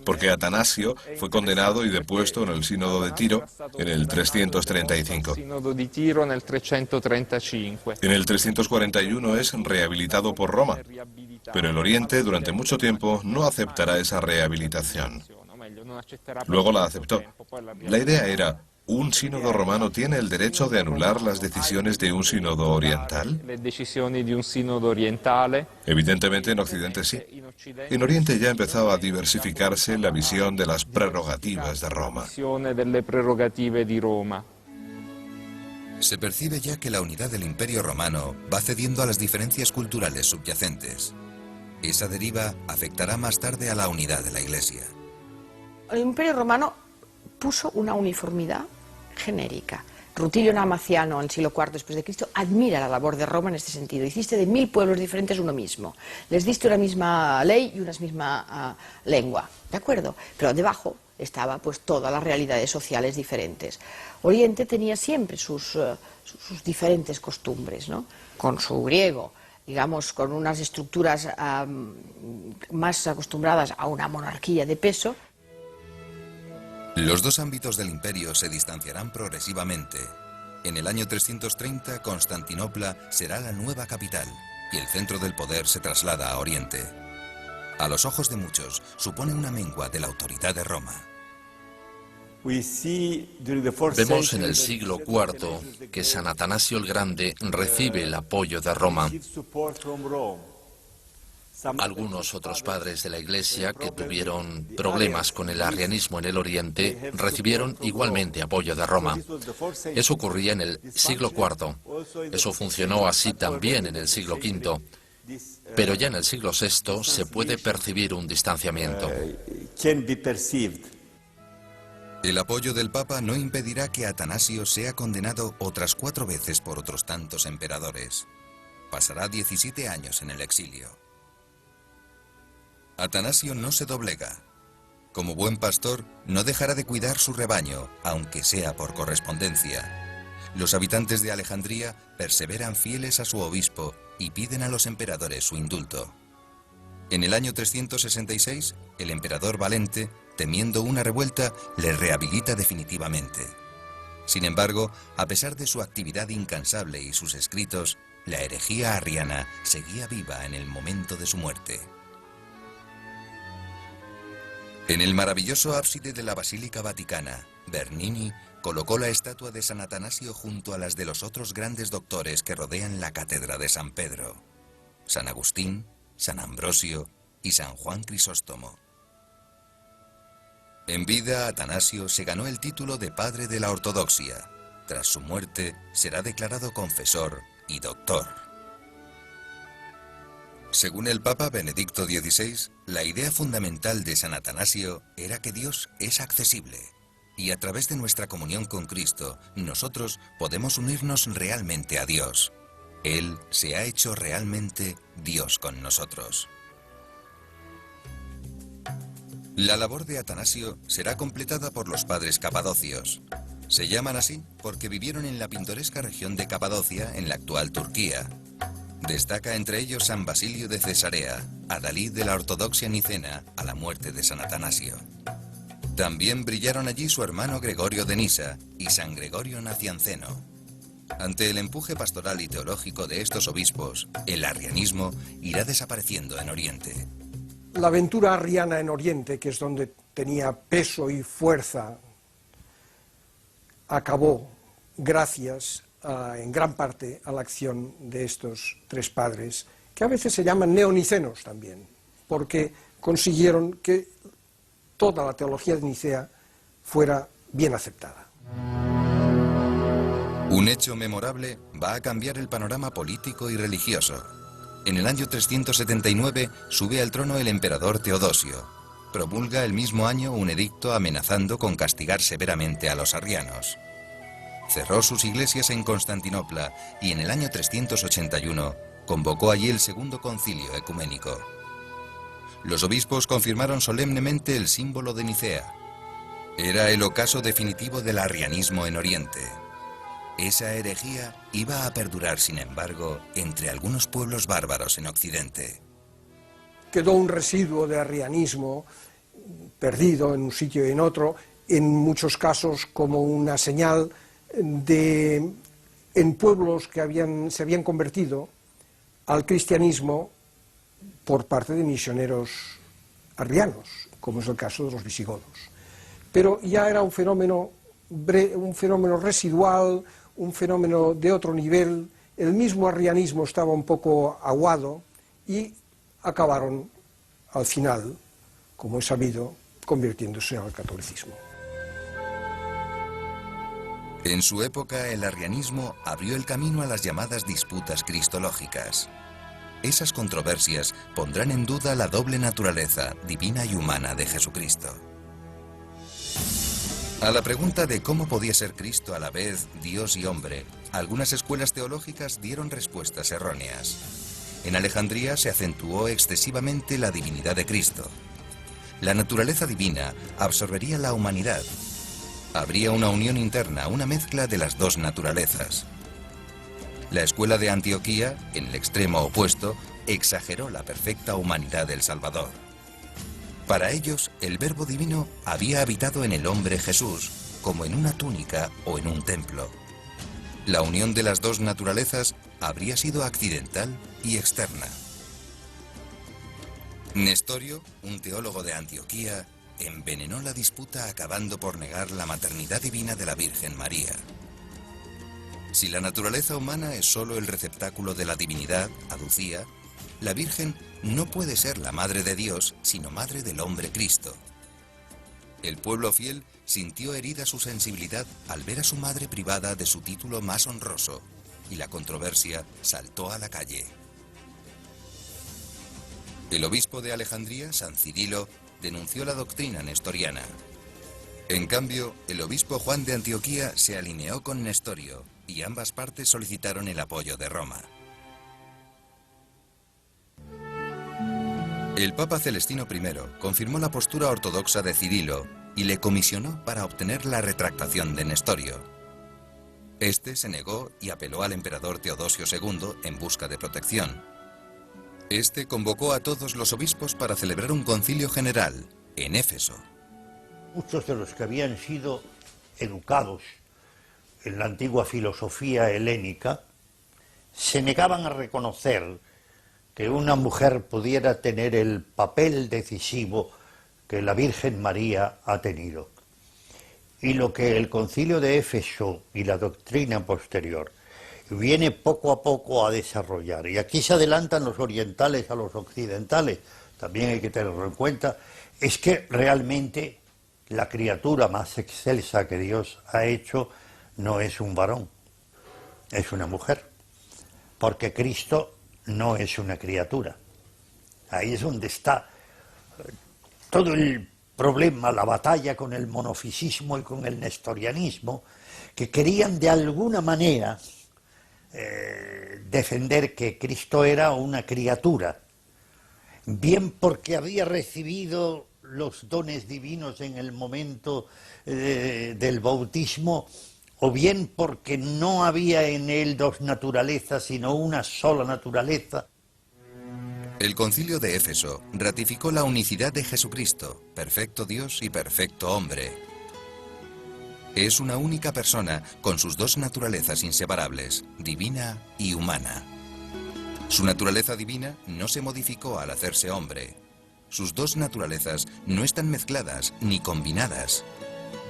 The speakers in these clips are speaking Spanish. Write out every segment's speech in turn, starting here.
porque Atanasio fue condenado y depuesto en el sínodo de Tiro en el 335. En el 341 es rehabilitado por Roma, pero el Oriente durante mucho tiempo no aceptará esa rehabilitación. Luego la aceptó. La idea era: ¿un sínodo romano tiene el derecho de anular las decisiones de un sínodo oriental? Evidentemente en Occidente sí. En Oriente ya empezaba a diversificarse la visión de las prerrogativas de Roma. Se percibe ya que la unidad del Imperio Romano va cediendo a las diferencias culturales subyacentes. Esa deriva afectará más tarde a la unidad de la Iglesia. El Imperio Romano puso una uniformidad genérica. Rutilio Namaciano, en el siglo IV después de Cristo, admira la labor de Roma en este sentido. Hiciste de 1000 pueblos diferentes uno mismo. Les diste una misma ley y una misma lengua, ¿de acuerdo? Pero debajo estaba pues todas las realidades sociales diferentes. Oriente tenía siempre sus diferentes costumbres, ¿no? Con su griego, digamos, con unas estructuras más acostumbradas a una monarquía de peso. Los dos ámbitos del imperio se distanciarán progresivamente. En el año 330, Constantinopla será la nueva capital y el centro del poder se traslada a Oriente. A los ojos de muchos, supone una mengua de la autoridad de Roma. Vemos en el siglo IV que San Atanasio el Grande recibe el apoyo de Roma. Algunos otros padres de la Iglesia que tuvieron problemas con el arrianismo en el Oriente recibieron igualmente apoyo de Roma. Eso ocurría en el siglo IV. Eso funcionó así también en el siglo V. Pero ya en el siglo VI se puede percibir un distanciamiento. El apoyo del Papa no impedirá que Atanasio sea condenado otras 4 veces por otros tantos emperadores. Pasará 17 años en el exilio. Atanasio no se doblega. Como buen pastor, no dejará de cuidar su rebaño, aunque sea por correspondencia. Los habitantes de Alejandría perseveran fieles a su obispo y piden a los emperadores su indulto. En el año 366, el emperador Valente, temiendo una revuelta, le rehabilita definitivamente. Sin embargo, a pesar de su actividad incansable y sus escritos, la herejía arriana seguía viva en el momento de su muerte. En el maravilloso ábside de la Basílica Vaticana, Bernini colocó la estatua de San Atanasio junto a las de los otros grandes doctores que rodean la cátedra de San Pedro: San Agustín, San Ambrosio y San Juan Crisóstomo. En vida, Atanasio se ganó el título de padre de la ortodoxia. Tras su muerte, será declarado confesor y doctor. Según el Papa Benedicto XVI, la idea fundamental de San Atanasio era que Dios es accesible y a través de nuestra comunión con Cristo, nosotros podemos unirnos realmente a Dios. Él se ha hecho realmente Dios con nosotros. La labor de Atanasio será completada por los padres capadocios. Se llaman así porque vivieron en la pintoresca región de Capadocia, en la actual Turquía. Destaca entre ellos San Basilio de Cesarea, adalid de la ortodoxia nicena a la muerte de San Atanasio. También brillaron allí su hermano Gregorio de Nisa y San Gregorio Nacianceno. Ante el empuje pastoral y teológico de estos obispos, el arrianismo irá desapareciendo en Oriente. La aventura arriana en Oriente, que es donde tenía peso y fuerza, acabó gracias en gran parte a la acción de estos 3 padres, que a veces se llaman neonicenos también, porque consiguieron que toda la teología de Nicea fuera bien aceptada. Un hecho memorable va a cambiar el panorama político y religioso. En el año 379 sube al trono el emperador Teodosio. Promulga el mismo año un edicto amenazando con castigar severamente a los arrianos. Cerró sus iglesias en Constantinopla y en el año 381 convocó allí el segundo concilio ecuménico. Los obispos confirmaron solemnemente el símbolo de Nicea. Era el ocaso definitivo del arrianismo en Oriente. Esa herejía iba a perdurar, sin embargo, entre algunos pueblos bárbaros en Occidente. Quedó un residuo de arrianismo perdido en un sitio y en otro, en muchos casos como una señal en pueblos que se habían convertido al cristianismo por parte de misioneros arrianos, como es el caso de los visigodos. Pero ya era un fenómeno residual, un fenómeno de otro nivel. El mismo arrianismo estaba un poco aguado y acabaron al final, como es sabido, convirtiéndose al catolicismo. En su época, el arrianismo abrió el camino a las llamadas disputas cristológicas. Esas controversias pondrán en duda la doble naturaleza divina y humana de Jesucristo. A la pregunta de cómo podía ser Cristo a la vez Dios y hombre, algunas escuelas teológicas dieron respuestas erróneas. En Alejandría se acentuó excesivamente la divinidad de Cristo. La naturaleza divina absorbería la humanidad. Habría una unión interna, una mezcla de las dos naturalezas. La escuela de Antioquía, en el extremo opuesto, exageró la perfecta humanidad del Salvador. Para ellos, el Verbo Divino había habitado en el hombre Jesús, como en una túnica o en un templo. La unión de las dos naturalezas habría sido accidental y externa. Nestorio, un teólogo de Antioquía, envenenó la disputa acabando por negar la maternidad divina de la Virgen María. Si la naturaleza humana es solo el receptáculo de la divinidad, aducía, la Virgen no puede ser la Madre de Dios, sino Madre del hombre Cristo. El pueblo fiel sintió herida su sensibilidad al ver a su madre privada de su título más honroso, y la controversia saltó a la calle. El obispo de Alejandría, San Cirilo, denunció la doctrina nestoriana. En cambio, el obispo Juan de Antioquía se alineó con Nestorio, y ambas partes solicitaron el apoyo de Roma. El Papa Celestino I confirmó la postura ortodoxa de Cirilo y le comisionó para obtener la retractación de Nestorio. Este se negó y apeló al emperador Teodosio II en busca de protección. Este convocó a todos los obispos para celebrar un concilio general en Éfeso. Muchos de los que habían sido educados en la antigua filosofía helénica se negaban a reconocer que una mujer pudiera tener el papel decisivo que la Virgen María ha tenido. Y lo que el concilio de Éfeso y la doctrina posterior viene poco a poco a desarrollar, y aquí se adelantan los orientales a los occidentales, también hay que tenerlo en cuenta, es que realmente la criatura más excelsa que Dios ha hecho no es un varón, es una mujer, porque Cristo no es una criatura. Ahí es donde está todo el problema, la batalla con el monofisismo y con el nestorianismo, que querían de alguna manera defender que Cristo era una criatura, bien porque había recibido los dones divinos en el momento del bautismo, o bien porque no había en él dos naturalezas, sino una sola naturaleza. El concilio de Éfeso ratificó la unicidad de Jesucristo, perfecto Dios y perfecto hombre. Es una única persona con sus dos naturalezas inseparables, divina y humana. Su naturaleza divina no se modificó al hacerse hombre. Sus dos naturalezas no están mezcladas ni combinadas.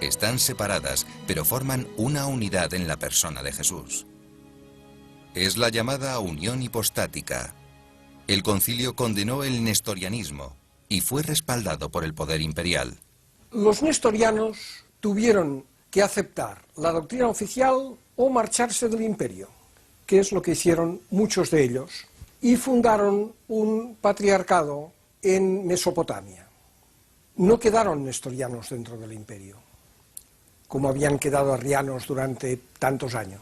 Están separadas, pero forman una unidad en la persona de Jesús. Es la llamada unión hipostática. El concilio condenó el nestorianismo y fue respaldado por el poder imperial. Los nestorianos tuvieron que aceptar la doctrina oficial o marcharse del imperio, que es lo que hicieron muchos de ellos, y fundaron un patriarcado en Mesopotamia. No quedaron nestorianos dentro del imperio, como habían quedado arrianos durante tantos años.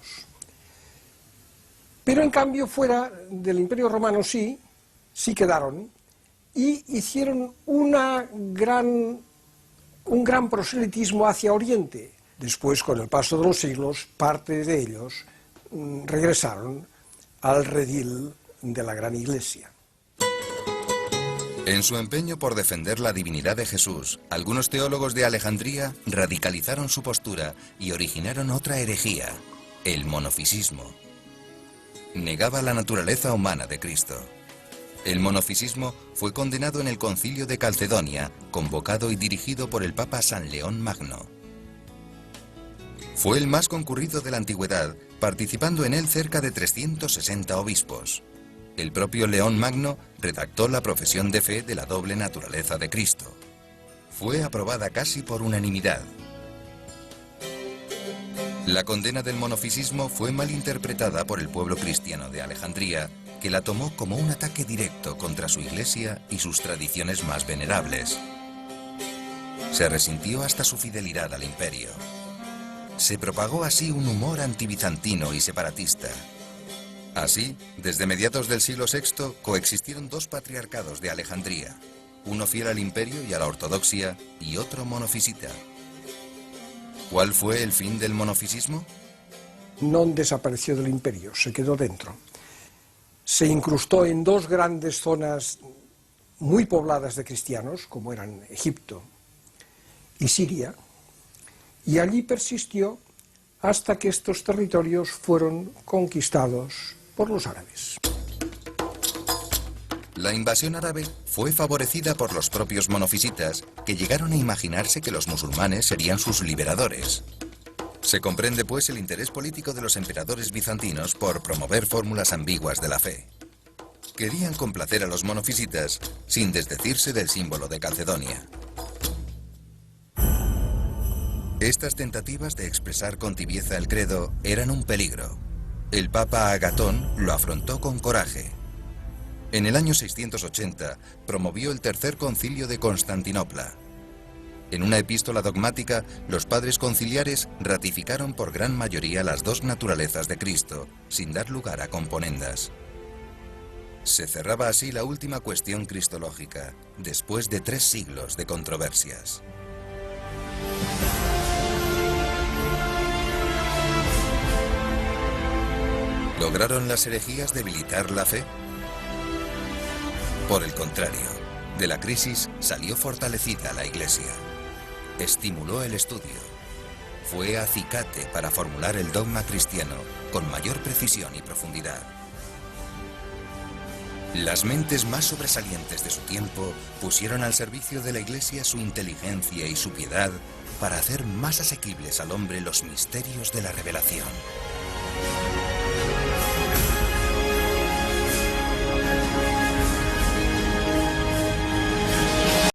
Pero en cambio fuera del Imperio Romano sí quedaron, y hicieron un gran proselitismo hacia Oriente. Después, con el paso de los siglos, parte de ellos regresaron al redil de la gran Iglesia. En su empeño por defender la divinidad de Jesús, algunos teólogos de Alejandría radicalizaron su postura y originaron otra herejía, el monofisismo. Negaba la naturaleza humana de Cristo. El monofisismo fue condenado en el Concilio de Calcedonia, convocado y dirigido por el Papa San León Magno. Fue el más concurrido de la antigüedad, participando en él cerca de 360 obispos. El propio León Magno redactó la profesión de fe de la doble naturaleza de Cristo. Fue aprobada casi por unanimidad. La condena del monofisismo fue mal interpretada por el pueblo cristiano de Alejandría, que la tomó como un ataque directo contra su iglesia y sus tradiciones más venerables. Se resintió hasta su fidelidad al imperio. Se propagó así un humor antibizantino y separatista. Así, desde mediados del siglo VI coexistieron dos patriarcados de Alejandría, uno fiel al imperio y a la ortodoxia y otro monofisita. ¿Cuál fue el fin del monofisismo? No desapareció del imperio, se quedó dentro. Se incrustó en dos grandes zonas muy pobladas de cristianos, como eran Egipto y Siria, y allí persistió hasta que estos territorios fueron conquistados por los árabes. La invasión árabe fue favorecida por los propios monofisitas, que llegaron a imaginarse que los musulmanes serían sus liberadores. Se comprende pues el interés político de los emperadores bizantinos por promover fórmulas ambiguas de la fe. Querían complacer a los monofisitas sin desdecirse del símbolo de Calcedonia. Estas tentativas de expresar con tibieza el credo eran un peligro. El Papa Agatón lo afrontó con coraje. En el año 680 promovió el Tercer Concilio de Constantinopla. En una epístola dogmática, los padres conciliares ratificaron por gran mayoría las dos naturalezas de Cristo, sin dar lugar a componendas. Se cerraba así la última cuestión cristológica, después de 3 siglos de controversias. ¿Lograron las herejías debilitar la fe? Por el contrario, de la crisis salió fortalecida la Iglesia. Estimuló el estudio. Fue acicate para formular el dogma cristiano con mayor precisión y profundidad. Las mentes más sobresalientes de su tiempo pusieron al servicio de la Iglesia su inteligencia y su piedad para hacer más asequibles al hombre los misterios de la revelación.